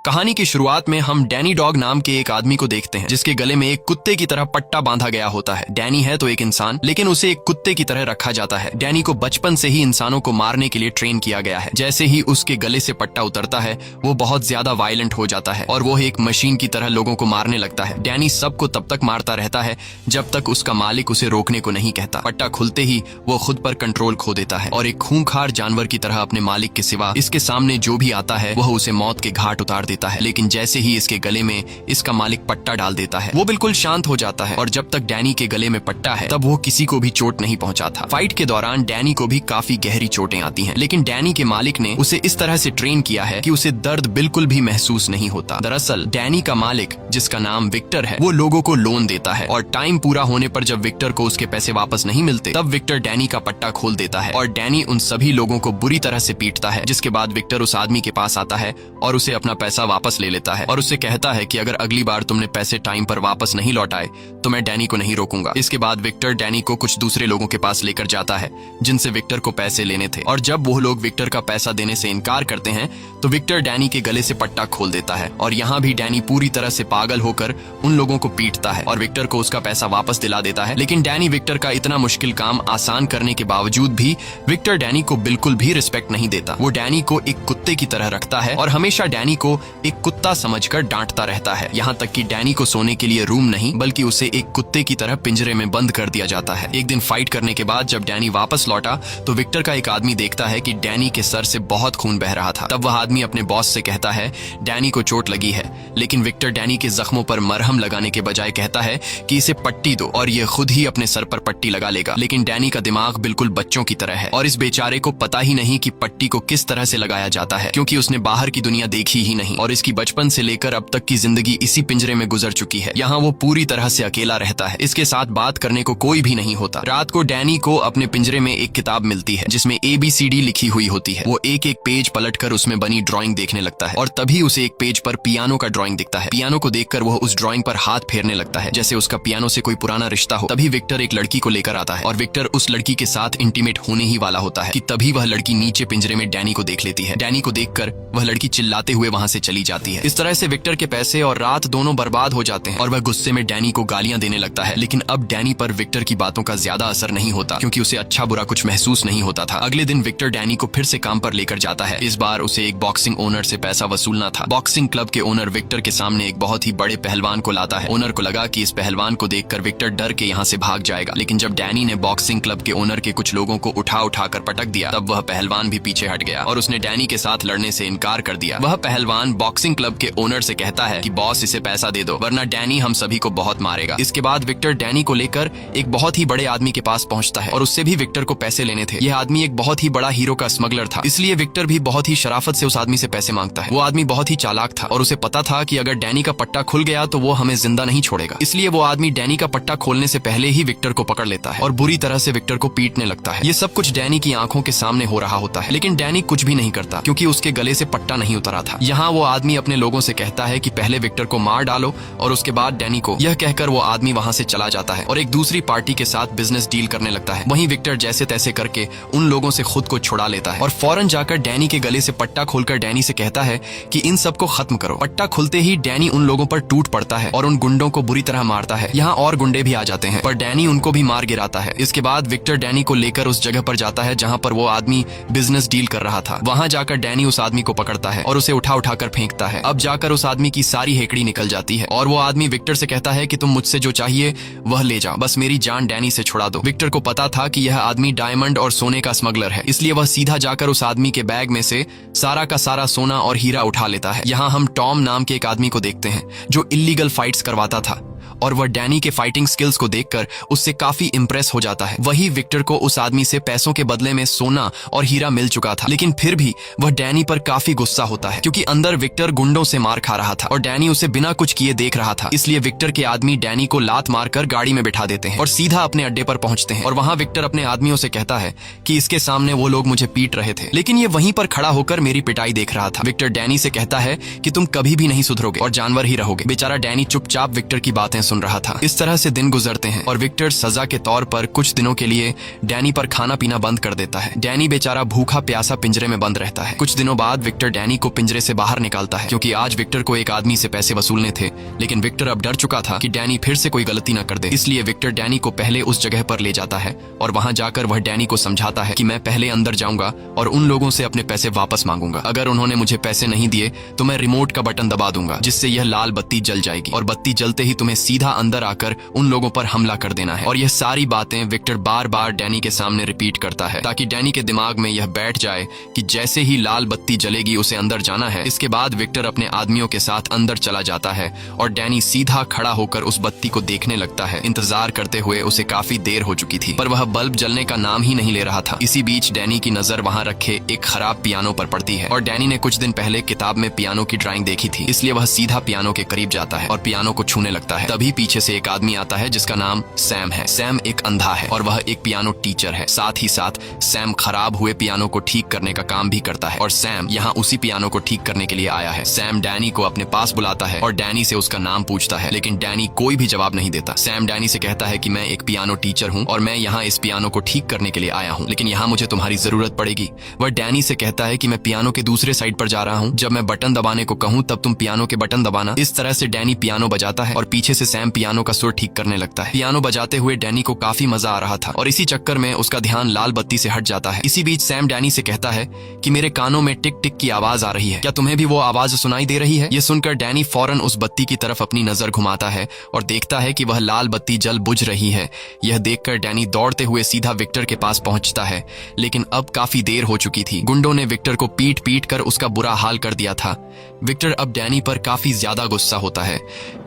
कहानी की शुरुआत में हम डैनी डॉग नाम के एक आदमी को देखते हैं जिसके गले में एक कुत्ते की तरह पट्टा बांधा गया होता है। डैनी है तो एक इंसान, लेकिन उसे एक कुत्ते की तरह रखा जाता है। डैनी को बचपन से ही इंसानों को मारने के लिए ट्रेन किया गया है। जैसे ही उसके गले से पट्टा उतरता है वो बहुत ज्यादा वायलेंट हो जाता है और वो एक मशीन की तरह लोगों को मारने लगता है। डैनी सबको तब तक मारता रहता है जब तक उसका मालिक उसे रोकने को नहीं कहता। पट्टा खुलते ही वो खुद पर कंट्रोल खो देता है और एक खूंखार जानवर की तरह अपने मालिक के सिवा इसके सामने जो भी आता है वह उसे मौत के घाट उतार देता है। लेकिन जैसे ही इसके गले में इसका मालिक पट्टा डाल देता है वो बिल्कुल शांत हो जाता है और जब तक डैनी के गले में पट्टा है तब वो किसी को भी चोट नहीं पहुंचाता। फाइट के दौरान डैनी को भी काफी गहरी चोटें आती हैं, लेकिन डैनी के मालिक ने उसे इस तरह से ट्रेन किया है कि उसे दर्द बिल्कुल भी महसूस नहीं होता। दरअसल डैनी का मालिक, जिसका नाम विक्टर है, वो लोगों को लोन देता है और टाइम पूरा होने पर जब विक्टर को उसके पैसे वापस नहीं मिलते तब विक्टर डैनी का पट्टा खोल देता है और डैनी उन सभी लोगों को बुरी तरह से पीटता है। जिसके बाद विक्टर उस आदमी के पास आता है और उसे अपना पैसा वापस ले लेता है और उससे कहता है कि अगर अगली बार तुमने पैसे टाइम पर वापस नहीं लौटाए तो मैं डैनी को नहीं रोकूंगा। इसके बाद विक्टर डैनी को कुछ दूसरे लोगों के पास लेकर जाता है जिनसे विक्टर को पैसे लेने थे और जब वो लोग विक्टर का पैसा देने से इनकार करते हैं तो विक्टर डैनी के गले से पट्टा खोल देता है और यहाँ भी डैनी पूरी तरह से पागल होकर उन लोगों को पीटता है और विक्टर को उसका पैसा वापस दिला देता है। लेकिन डैनी विक्टर का इतना मुश्किल काम आसान करने के बावजूद भी विक्टर डैनी को बिल्कुल भी रिस्पेक्ट नहीं देता। वो डैनी को एक कुत्ते की तरह रखता है और हमेशा डैनी को एक कुत्ता समझकर डांटता रहता है। यहाँ तक कि डैनी को सोने के लिए रूम नहीं बल्कि उसे एक कुत्ते की तरह पिंजरे में बंद कर दिया जाता है। एक दिन फाइट करने के बाद जब डैनी वापस लौटा तो विक्टर का एक आदमी देखता है कि डैनी के सर से बहुत खून बह रहा था। तब वह आदमी अपने बॉस से कहता है डैनी को चोट लगी है, लेकिन विक्टर डैनी के जख्मों पर मरहम लगाने के बजाय कहता है कि इसे पट्टी दो और ये खुद ही अपने सर पर पट्टी लगा लेगा। लेकिन डैनी का दिमाग बिल्कुल बच्चों की तरह है और इस बेचारे को पता ही नहीं कि पट्टी को किस तरह से लगाया जाता है, क्योंकि उसने बाहर की दुनिया देखी ही नहीं और इसकी बचपन से लेकर अब तक की जिंदगी इसी पिंजरे में गुजर चुकी है। यहाँ वो पूरी तरह से अकेला रहता है, इसके साथ बात करने को कोई भी नहीं होता। रात को डैनी को अपने पिंजरे में एक किताब मिलती है जिसमें ABCD लिखी हुई होती है। वो एक एक पेज पलटकर उसमें बनी ड्राइंग देखने लगता है और तभी उसे एक पेज पर पियानो का ड्राइंग दिखता है। पियानो को देखकर वह उस ड्राइंग पर हाथ फेरने लगता है जैसे उसका पियानो से कोई पुराना रिश्ता हो। तभी विक्टर एक लड़की को लेकर आता है और विक्टर उस लड़की के साथ इंटीमेट होने ही वाला होता है कि तभी वह लड़की नीचे पिंजरे में डैनी को देख लेती है। डैनी को देखकर वह लड़की चिल्लाते हुए वहां से चली जाती है। इस तरह से विक्टर के पैसे और रात दोनों बर्बाद हो जाते हैं और वह गुस्से में डैनी को गालियां देने लगता है। लेकिन अब डैनी पर विक्टर की बातों का ज्यादा असर नहीं होता क्योंकि उसे अच्छा बुरा कुछ महसूस नहीं होता था। अगले दिन विक्टर डैनी को फिर से काम पर लेकर जाता है। इस बार उसे एक बॉक्सिंग ओनर से पैसा वसूलना था। बॉक्सिंग क्लब के ओनर विक्टर के सामने एक बहुत ही बड़े पहलवान को लाता है। ओनर को लगा कि इस पहलवान को देखकर विक्टर डर के यहाँ से भाग जाएगा, लेकिन जब डैनी ने बॉक्सिंग क्लब के ओनर के कुछ लोगों को उठा कर पटक दिया तब वह पहलवान भी पीछे हट गया और उसने डैनी के साथ लड़ने से इनकार कर दिया। वह पहलवान बॉक्सिंग क्लब के ओनर से कहता है कि बॉस इसे पैसा दे दो वरना डैनी हम सभी को बहुत मारेगा। इसके बाद विक्टर डैनी को लेकर एक बहुत ही बड़े आदमी के पास पहुंचता है और उससे भी विक्टर को पैसे लेने थे। यह आदमी एक बहुत ही बड़ा हीरो का स्मगलर था, इसलिए विक्टर भी बहुत ही शराफत से उस आदमी से पैसे मांगता है। वो आदमी बहुत ही चालाक था और उसे पता था कि अगर डैनी का पट्टा खुल गया तो वो हमें जिंदा नहीं छोड़ेगा, इसलिए वो आदमी डैनी का पट्टा खोलने से पहले ही विक्टर को पकड़ लेता है और बुरी तरह से विक्टर को पीटने लगता है। ये सब कुछ डैनी की आंखों के सामने हो रहा होता है, लेकिन डैनी कुछ भी नहीं करता क्योंकि उसके गले से पट्टा नहीं उतरा था। यहाँ वो आदमी अपने लोगों से कहता है कि पहले विक्टर को मार डालो और उसके बाद डैनी को। यह कहकर वो आदमी वहाँ से चला जाता है और एक दूसरी पार्टी के साथ बिजनेस डील करने लगता है। वहीं विक्टर जैसे तैसे करके उन लोगों से खुद को छुड़ा लेता है और फौरन जाकर डैनी के गले से पट्टा खोलकर डैनी से कहता है कि इन सबको खत्म करो। पट्टा खुलते ही डैनी उन लोगों पर टूट पड़ता है और उन गुंडों को बुरी तरह मारता है। यहाँ और गुंडे भी आ जाते हैं पर डैनी उनको भी मार गिराता है। इसके बाद विक्टर डैनी को लेकर उस जगह पर जाता है जहाँ पर वो आदमी बिजनेस डील कर रहा था। वहाँ जाकर डैनी उस आदमी को पकड़ता है और उसे उठा कर फेंकता है। अब जाकर उस आदमी की सारी हेकड़ी निकल जाती है और वो आदमी विक्टर से कहता है कि तुम मुझसे जो चाहिए वह ले जाओ, बस मेरी जान डैनी से छुड़ा दो। विक्टर को पता था कि यह आदमी डायमंड और सोने का स्मगलर है, इसलिए वह सीधा जाकर उस आदमी के बैग में से सारा का सारा सोना और हीरा उठा लेता है। यहाँ हम टॉम नाम के एक आदमी को देखते हैं जो इल्लीगल फाइट्स करवाता था और वह डैनी के फाइटिंग स्किल्स को देखकर उससे काफी इंप्रेस हो जाता है। वही विक्टर को उस आदमी से पैसों के बदले में सोना और हीरा मिल चुका था, लेकिन फिर भी वह डैनी पर काफी गुस्सा होता है क्योंकि अंदर विक्टर गुंडों से मार खा रहा था और डैनी उसे बिना कुछ किए देख रहा था। इसलिए विक्टर के आदमी डैनी को लात मारकर गाड़ी में बिठा देते हैं और सीधा अपने अड्डे पर पहुंचते हैं और वहां विक्टर अपने आदमियों से कहता है कि इसके सामने वो लोग मुझे पीट रहे थे, लेकिन ये वहीं पर खड़ा होकर मेरी पिटाई देख रहा था। विक्टर डैनी से कहता है कि तुम कभी भी नहीं सुधरोगे और जानवर ही रहोगे। बेचारा डैनी चुपचाप विक्टर की बातें सुन रहा था। इस तरह से दिन गुजरते हैं और विक्टर सजा के तौर पर कुछ दिनों के लिए डैनी पर खाना पीना बंद कर देता है। डैनी बेचारा भूखा प्यासा पिंजरे में बंद रहता है। कुछ दिनों बाद विक्टर डैनी को पिंजरे से बाहर निकालता है, क्योंकि आज विक्टर को एक आदमी से पैसे वसूलने थे। लेकिन विक्टर अब डर चुका था कि डैनी फिर से कोई गलती न कर दे, इसलिए विक्टर डैनी को पहले उस जगह पर ले जाता है और वहां जाकर वह डैनी को समझाता है कि मैं पहले अंदर जाऊंगा और उन लोगों से अपने पैसे वापस मांगूंगा। अगर उन्होंने मुझे पैसे नहीं दिए तो मैं रिमोट का बटन दबा दूंगा, जिससे यह लाल बत्ती जल जाएगी और बत्ती जलते ही तुम्हें सीधा अंदर आकर उन लोगों पर हमला कर देना है। और यह सारी बातें विक्टर बार बार डैनी के सामने रिपीट करता है, ताकि डैनी के दिमाग में यह बैठ जाए कि जैसे ही लाल बत्ती जलेगी उसे अंदर जाना है। इसके बाद विक्टर अपने आदमियों के साथ अंदर चला जाता है और डैनी सीधा खड़ा होकर उस बत्ती को देखने लगता है। इंतजार करते हुए उसे काफी देर हो चुकी थी, पर वह बल्ब जलने का नाम ही नहीं ले रहा था। इसी बीच डैनी की नजर वहां रखे एक खराब पियानो पर पड़ती है और डैनी ने कुछ दिन पहले किताब में पियानो की ड्राइंग देखी थी, इसलिए वह सीधा पियानो के करीब जाता है और पियानो को छूने लगता है। तभी पीछे से एक आदमी आता है जिसका नाम सैम है। सैम एक अंधा है और वह एक पियानो टीचर है। साथ ही साथ सैम खराब हुए पियानो को ठीक करने का काम भी करता है और सैम यहाँ उसी पियानो को ठीक करने के लिए आया है। सैम डैनी को अपने पास बुलाता है और डैनी से उसका नाम पूछता है, लेकिन डैनी कोई भी जवाब नहीं देता। सैम डैनी से कहता है कि मैं एक पियानो टीचर हूँ और मैं यहाँ इस पियानो को ठीक करने के लिए आया हूँ, लेकिन यहाँ मुझे तुम्हारी जरूरत पड़ेगी। वह डैनी से कहता है कि मैं पियानो के दूसरे साइड पर जा रहा हूँ, जब मैं बटन दबाने को कहूँ तब तुम पियानो के बटन दबाना। इस तरह से डैनी पियानो बजाता है और पीछे से सैम पियानो का सुर ठीक करने लगता है। पियानो बजाते हुए डैनी को काफी मजा आ रहा था और इसी चक्कर में उसका ध्यान लाल बत्ती से हट जाता है। इसी बीच सैम डैनी से कहता है कि मेरे कानों में टिक टिक की आवाज आ रही है, क्या तुम्हें भी वो आवाज सुनाई दे रही है? ये सुनकर डैनी फौरन उस बत्ती की तरफ अपनी नजर घुमाता है और देखता है कि वह लाल बत्ती जल बुझ रही है। यह देखकर डैनी दौड़ते हुए सीधा विक्टर के पास पहुंचता है, लेकिन अब काफी देर हो चुकी थी। गुंडों ने विक्टर को पीट पीट कर उसका बुरा हाल कर दिया था। विक्टर अब डैनी पर काफी ज्यादा गुस्सा होता है,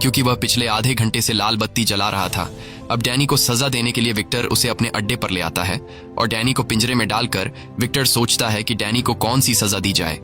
क्योंकि वह पिछले आधे घंटे से लाल बत्ती जला रहा था। अब डैनी को सजा देने के लिए विक्टर उसे अपने अड्डे पर ले आता है और डैनी को पिंजरे में डालकर विक्टर सोचता है कि डैनी को कौन सी सजा दी जाए।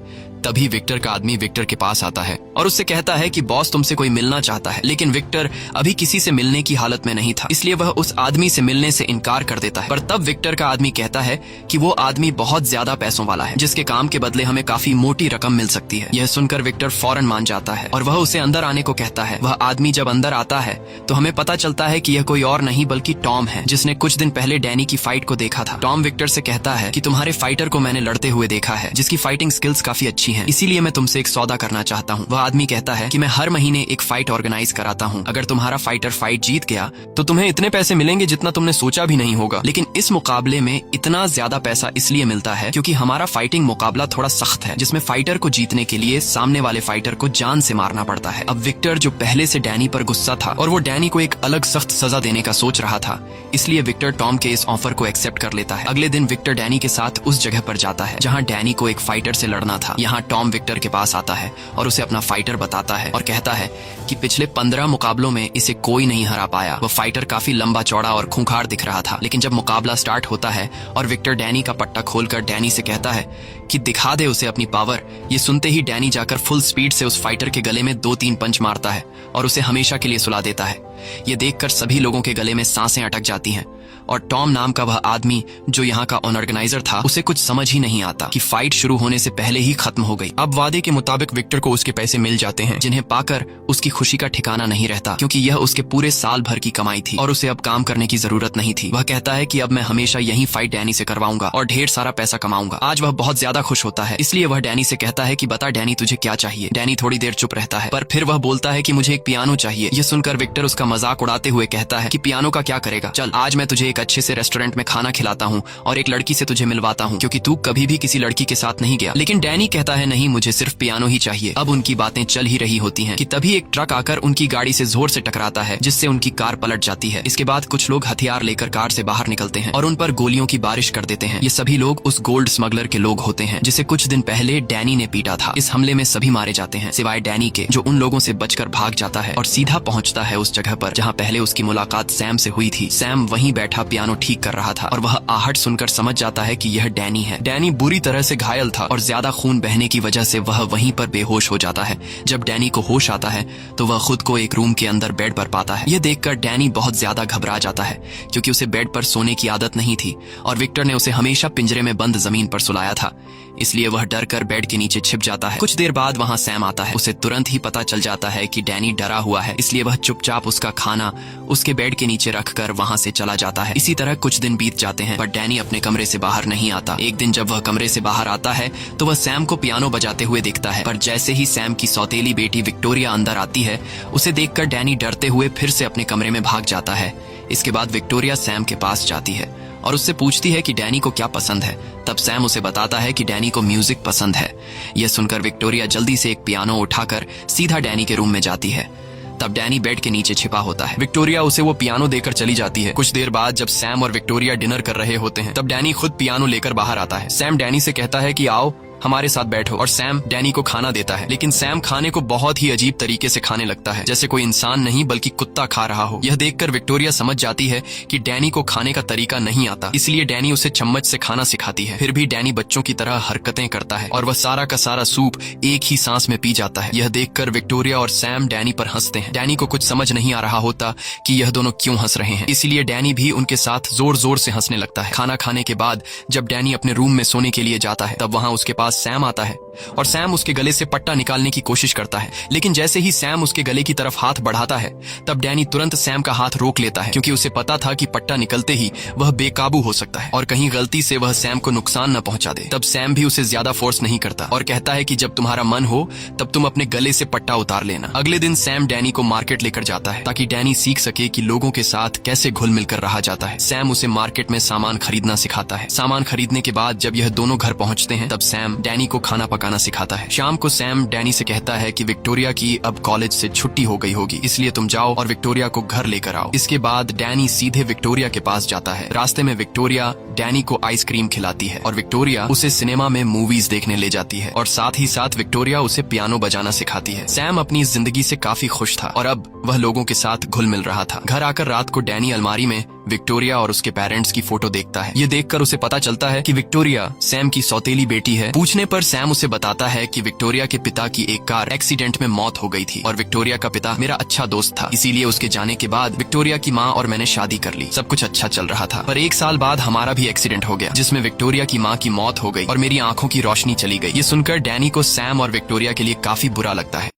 तभी विक्टर का आदमी विक्टर के पास आता है और उससे कहता है कि बॉस तुमसे कोई मिलना चाहता है, लेकिन विक्टर अभी किसी से मिलने की हालत में नहीं था, इसलिए वह उस आदमी से मिलने से इनकार कर देता है। पर तब विक्टर का आदमी कहता है कि वो आदमी बहुत ज्यादा पैसों वाला है, जिसके काम के बदले हमें काफी मोटी रकम मिल सकती है। यह सुनकर विक्टर फौरन मान जाता है और वह उसे अंदर आने को कहता है। वह आदमी जब अंदर आता है तो हमें पता चलता है कि यह कोई और नहीं बल्कि टॉम है, जिसने कुछ दिन पहले डैनी की फाइट को देखा था। टॉम विक्टर से कहता है कि तुम्हारे फाइटर को मैंने लड़ते हुए देखा है, जिसकी फाइटिंग स्किल्स काफी अच्छी है, इसीलिए मैं तुमसे एक सौदा करना चाहता हूँ। वह आदमी कहता है कि मैं हर महीने एक फाइट ऑर्गेनाइज कराता हूँ, अगर तुम्हारा फाइटर फाइट जीत गया तो तुम्हें इतने पैसे मिलेंगे जितना तुमने सोचा भी नहीं होगा। लेकिन इस मुकाबले में इतना ज्यादा पैसा इसलिए मिलता है क्योंकि हमारा फाइटिंग मुकाबला थोड़ा सख्त है, जिसमें फाइटर को जीतने के लिए सामने वाले फाइटर को जान से मारना पड़ता है। अब विक्टर जो पहले से डैनी पर गुस्सा था और वो डैनी को एक अलग सख्त सजा देने का सोच रहा था, इसलिए विक्टर टॉम के इस ऑफर को एक्सेप्ट कर लेता है। अगले दिन विक्टर डैनी के साथ उस जगह पर जाता है जहाँ डैनी को एक फाइटर से लड़ना था। यहाँ टॉम विक्टर के पास आता है और उसे अपना फाइटर बताता है और कहता है कि पिछले 15 मुकाबलों में इसे कोई नहीं हरा पाया। वह फाइटर काफी लंबा चौड़ा और खूंखार दिख रहा था, लेकिन जब मुकाबला स्टार्ट होता है और विक्टर डैनी का पट्टा खोलकर डैनी से कहता है कि दिखा दे उसे अपनी पावर, ये सुनते ही डैनी जाकर फुल स्पीड से उस फाइटर के गले में 2-3 पंच मारता है और उसे हमेशा के लिए सुला देता है। ये देखकर सभी लोगों के गले में सांसें अटक जाती हैं और टॉम नाम का वह आदमी जो यहाँ का ऑर्गेनाइजर था, उसे कुछ समझ ही नहीं आता कि फाइट शुरू होने से पहले ही खत्म हो गई। अब वादे के मुताबिक विक्टर को उसके पैसे मिल जाते हैं, जिन्हें पाकर उसकी खुशी का ठिकाना नहीं रहता, क्योंकि यह उसके पूरे साल भर की कमाई थी और उसे अब काम करने की जरूरत नहीं थी। वह कहता है कि अब मैं हमेशा यही फाइट डैनी से करवाऊंगा और ढेर सारा पैसा कमाऊंगा। आज वह बहुत ज्यादा खुश होता है, इसलिए वह डैनी से कहता है कि बता डैनी तुझे क्या चाहिए। डैनी थोड़ी देर चुप रहता है, पर फिर वह बोलता है कि मुझे एक पियानो चाहिए। यह सुनकर विक्टर उसका मजाक उड़ाते हुए कहता है कि पियानो का क्या करेगा, चल आज मैं तुझे एक अच्छे से रेस्टोरेंट में खाना खिलाता हूँ और एक लड़की से तुझे मिलवाता हूँ, क्योंकि तू कभी भी किसी लड़की के साथ नहीं गया। लेकिन डैनी कहता है नहीं, मुझे सिर्फ पियानो ही चाहिए। अब उनकी बातें चल ही रही होती हैं कि तभी एक ट्रक आकर उनकी गाड़ी से जोर से टकराता है, जिससे उनकी कार पलट जाती है। इसके बाद कुछ लोग हथियार लेकर कार से बाहर निकलते हैं और उन पर गोलियों की बारिश कर देते हैं। ये सभी लोग उस गोल्ड स्मगलर के लोग होते हैं जिसे कुछ दिन पहले डैनी ने पीटा था। इस हमले में सभी मारे जाते हैं सिवाय डैनी के, जो उन लोगों से बचकर भाग जाता है और सीधा पहुंचता है उस जगह पर जहां पहले उसकी मुलाकात सैम से हुई थी। सैम वहीं बैठा पियानो ठीक कर रहा था और वह आहट सुनकर समझ जाता है कि यह डैनी है। डैनी बुरी तरह से घायल था और ज्यादा खून बहने की वजह से वह वहीं पर बेहोश हो जाता है। जब डैनी को होश आता है तो वह खुद को एक रूम के अंदर बेड पर पाता है। यह देखकर डैनी बहुत ज्यादा घबरा जाता है, क्योंकि उसे बेड पर सोने की आदत नहीं थी और विक्टर ने उसे हमेशा पिंजरे में बंद जमीन पर सुलाया था। इसलिए वह डर कर बेड के नीचे छिप जाता है। कुछ देर बाद वहाँ सैम आता है। उसे तुरंत ही पता चल जाता है कि डैनी डरा हुआ है, इसलिए वह चुपचाप उसका खाना उसके बेड के नीचे रखकर वहाँ से चला जाता है। इसी तरह कुछ दिन बीत जाते हैं, पर डैनी अपने कमरे से बाहर नहीं आता। एक दिन जब वह कमरे से बाहर आता है तो वह सैम को पियानो बजाते हुए देखता है, पर जैसे ही सैम की सौतेली बेटी विक्टोरिया अंदर आती है, उसे देखकर डैनी डरते हुए फिर से अपने कमरे में भाग जाता है। इसके बाद विक्टोरिया सैम के पास जाती है और उससे पूछती है कि डैनी को क्या पसंद है। तब सैम उसे बताता है कि डैनी को म्यूजिक पसंद है। यह सुनकर विक्टोरिया जल्दी से एक पियानो उठाकर सीधा डैनी के रूम में जाती है। तब डैनी बेड के नीचे छिपा होता है। विक्टोरिया उसे वो पियानो देकर चली जाती है। कुछ देर बाद जब सैम और विक्टोरिया डिनर कर रहे होते हैं, तब डैनी खुद पियानो लेकर बाहर आता है। सैम डैनी से कहता है कि आओ हमारे साथ बैठो, और सैम डैनी को खाना देता है। लेकिन सैम खाने को बहुत ही अजीब तरीके से खाने लगता है, जैसे कोई इंसान नहीं बल्कि कुत्ता खा रहा हो। यह देखकर विक्टोरिया समझ जाती है कि डैनी को खाने का तरीका नहीं आता, इसलिए डैनी उसे चम्मच से खाना सिखाती है। फिर भी डैनी बच्चों की तरह हरकतें करता है और वह सारा का सारा सूप एक ही सांस में पी जाता है। यह देखकर विक्टोरिया और सैम डैनी पर हंसते हैं। डैनी को कुछ समझ नहीं आ रहा होता कि यह दोनों क्यों हंस रहे हैं, इसलिए डैनी भी उनके साथ जोर जोर से हंसने लगता है। खाना खाने के बाद जब डैनी अपने रूम में सोने के लिए जाता है, तब वहाँ उसके पास सैम आता है और सैम उसके गले से पट्टा निकालने की कोशिश करता है। लेकिन जैसे ही सैम उसके गले की तरफ हाथ बढ़ाता है, तब डैनी तुरंत सैम का हाथ रोक लेता है, क्योंकि उसे पता था कि पट्टा निकलते ही वह बेकाबू हो सकता है और कहीं गलती से वह सैम को नुकसान न पहुंचा दे। तब सैम भी उसे ज्यादा फोर्स नहीं करता और कहता है कि जब तुम्हारा मन हो तब तुम अपने गले से पट्टा उतार लेना। अगले दिन सैम डैनी को मार्केट लेकर जाता है ताकि डैनी सीख सके कि लोगों के साथ कैसे घुल मिलकर रहा जाता है। सैम उसे मार्केट में सामान खरीदना सिखाता है। सामान खरीदने के बाद जब यह दोनों घर पहुंचते हैं, तब सैम डैनी को खाना पकाना सिखाता है। शाम को सैम डैनी से कहता है कि विक्टोरिया की अब कॉलेज से छुट्टी हो गई होगी, इसलिए तुम जाओ और विक्टोरिया को घर लेकर आओ। इसके बाद डैनी सीधे विक्टोरिया के पास जाता है। रास्ते में विक्टोरिया डैनी को आइसक्रीम खिलाती है और विक्टोरिया उसे सिनेमा में मूवीज देखने ले जाती है और साथ ही साथ विक्टोरिया उसे पियानो बजाना सिखाती है। सैम अपनी जिंदगी से काफी खुश था और अब वह लोगों के साथ घुल मिल रहा था। घर आकर रात को डैनी अलमारी में विक्टोरिया और उसके पेरेंट्स की फोटो देखता है। ये देखकर उसे पता चलता है कि विक्टोरिया सैम की सौतेली बेटी है। पूछने पर सैम उसे बताता है कि विक्टोरिया के पिता की एक कार एक्सीडेंट में मौत हो गई थी और विक्टोरिया का पिता मेरा अच्छा दोस्त था, इसीलिए उसके जाने के बाद विक्टोरिया की माँ और मैंने शादी कर ली। सब कुछ अच्छा चल रहा था, पर 1 साल बाद हमारा भी एक्सीडेंट हो गया, जिसमें विक्टोरिया की माँ की मौत हो गई और मेरी आंखों की रोशनी चली गई। ये सुनकर डैनी को सैम और विक्टोरिया के लिए काफी बुरा लगता है।